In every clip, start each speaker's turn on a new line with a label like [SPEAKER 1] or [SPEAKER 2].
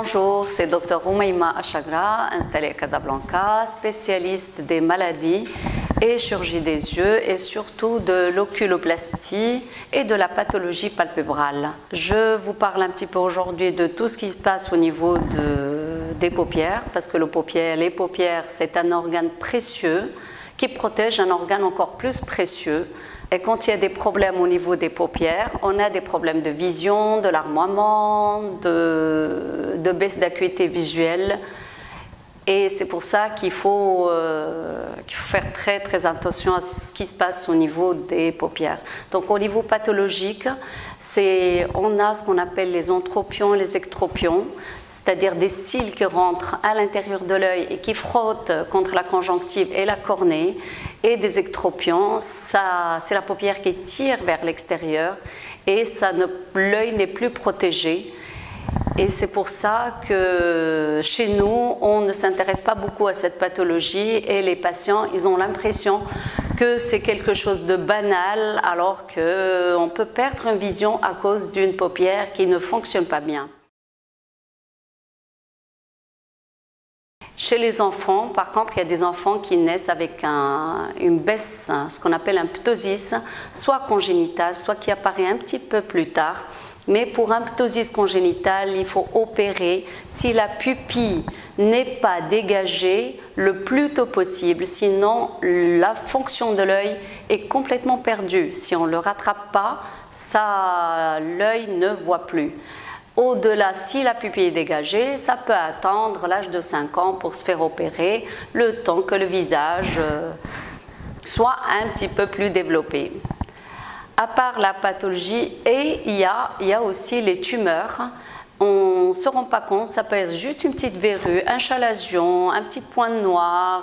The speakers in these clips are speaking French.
[SPEAKER 1] Bonjour, c'est Dr Roumaïma Achagra, installée à Casablanca, spécialiste des maladies et chirurgie des yeux et surtout de l'oculoplastie et de la pathologie palpébrale. Je vous parle un petit peu aujourd'hui de tout ce qui se passe au niveau des paupières, parce que les paupières, c'est un organe précieux qui protège un organe encore plus précieux. Et quand il y a des problèmes au niveau des paupières, on a des problèmes de vision, de larmoiement, de baisse d'acuité visuelle. Et c'est pour ça qu'il faut faire très attention à ce qui se passe au niveau des paupières. Donc au niveau pathologique, on a ce qu'on appelle les entropions et les ectropions, c'est-à-dire des cils qui rentrent à l'intérieur de l'œil et qui frottent contre la conjonctive et la cornée. Et des ectropions, c'est la paupière qui tire vers l'extérieur et l'œil n'est plus protégé. Et c'est pour ça que chez nous, on ne s'intéresse pas beaucoup à cette pathologie et les patients, ils ont l'impression que c'est quelque chose de banal alors qu'on peut perdre une vision à cause d'une paupière qui ne fonctionne pas bien. Chez les enfants, par contre, il y a des enfants qui naissent avec une baisse, ce qu'on appelle un ptosis, soit congénitale, soit qui apparaît un petit peu plus tard. Mais pour un ptosis congénital, il faut opérer si la pupille n'est pas dégagée le plus tôt possible. Sinon, la fonction de l'œil est complètement perdue. Si on ne le rattrape pas, l'œil ne voit plus. Au-delà, si la pupille est dégagée, ça peut attendre l'âge de 5 ans pour se faire opérer, le temps que le visage soit un petit peu plus développé. À part la pathologie, il y a aussi les tumeurs. On ne se rend pas compte, ça peut être juste une petite verrue, un chalazion, un petit point noir,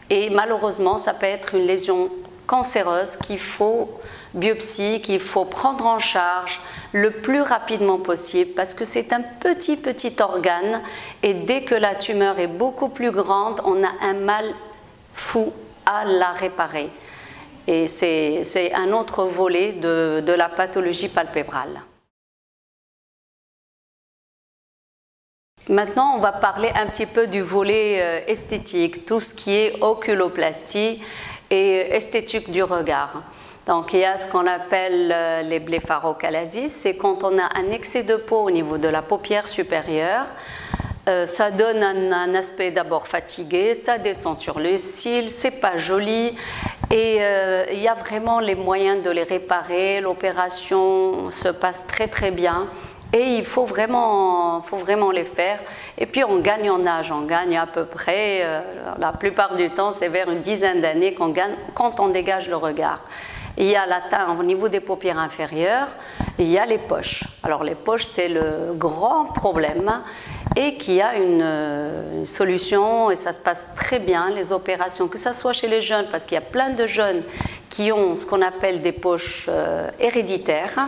[SPEAKER 1] et malheureusement, ça peut être une lésion cancéreuse qu'il faut biopsie, qu'il faut prendre en charge le plus rapidement possible parce que c'est un petit organe et dès que la tumeur est beaucoup plus grande, on a un mal fou à la réparer. Et c'est un autre volet de la pathologie palpébrale. Maintenant, on va parler un petit peu du volet esthétique, tout ce qui est oculoplastie et esthétique du regard. Donc il y a ce qu'on appelle les blépharochalasis, c'est quand on a un excès de peau au niveau de la paupière supérieure. Ça donne un aspect d'abord fatigué, ça descend sur les cils, c'est pas joli et il y a vraiment les moyens de les réparer, l'opération se passe très bien et il faut vraiment les faire. Et puis on gagne en âge, on gagne à peu près, la plupart du temps c'est vers une dizaine d'années qu'on gagne quand on dégage le regard. Il y a au niveau des paupières inférieures, il y a les poches. Alors les poches, c'est le grand problème et qui a une solution et ça se passe très bien, les opérations, que ce soit chez les jeunes, parce qu'il y a plein de jeunes qui ont ce qu'on appelle des poches héréditaires.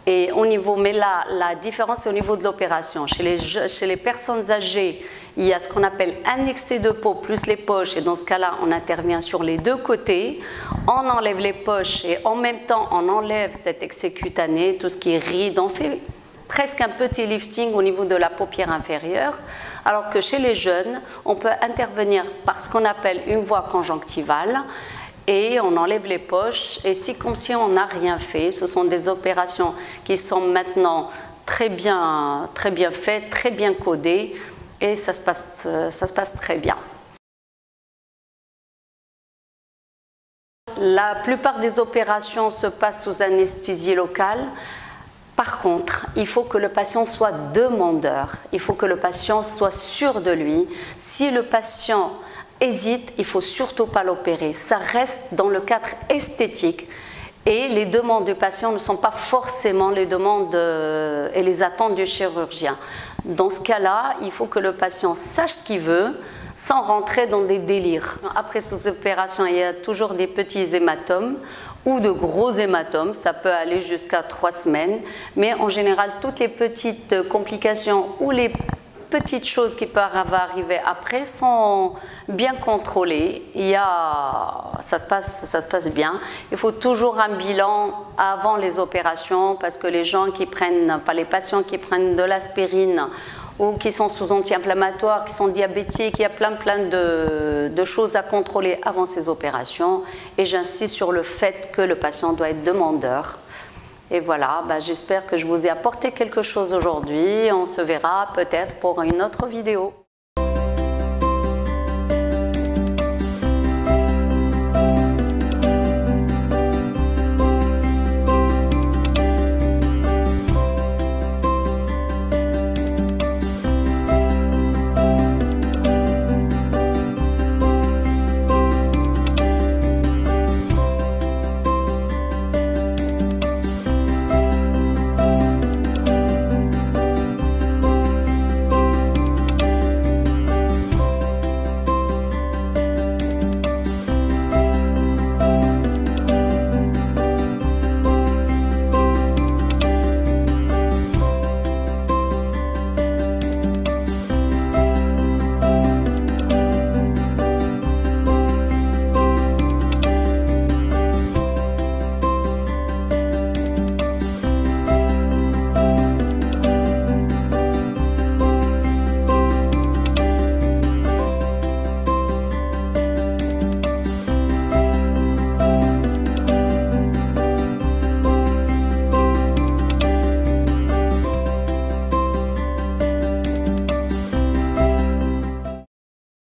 [SPEAKER 1] Et mais là, la différence, c'est au niveau de l'opération. Chez les personnes âgées, il y a ce qu'on appelle un excès de peau plus les poches. Et dans ce cas-là, on intervient sur les deux côtés. On enlève les poches et en même temps, on enlève cet excès cutané, tout ce qui est ride. On fait presque un petit lifting au niveau de la paupière inférieure. Alors que chez les jeunes, on peut intervenir par ce qu'on appelle une voie conjonctivale. Et on enlève les poches et c'est comme si on n'a rien fait. Ce sont des opérations qui sont maintenant très bien faites, très bien codées et ça se passe très bien. La plupart des opérations se passent sous anesthésie locale. Par contre, il faut que le patient soit demandeur, il faut que le patient soit sûr de lui. Si le patient hésite, il ne faut surtout pas l'opérer. Ça reste dans le cadre esthétique et les demandes du patient ne sont pas forcément les demandes et les attentes du chirurgien. Dans ce cas-là, il faut que le patient sache ce qu'il veut sans rentrer dans des délires. Après ces opérations, il y a toujours des petits hématomes ou de gros hématomes, ça peut aller jusqu'à 3 semaines, mais en général, toutes les petites complications ou les petites choses qui peuvent arriver après sont bien contrôlées. Ça se passe bien. Il faut toujours un bilan avant les opérations parce que les patients qui prennent de l'aspirine ou qui sont sous anti-inflammatoires, qui sont diabétiques. Il y a plein de choses à contrôler avant ces opérations. Et j'insiste sur le fait que le patient doit être demandeur. Et voilà, j'espère que je vous ai apporté quelque chose aujourd'hui. On se verra peut-être pour une autre vidéo.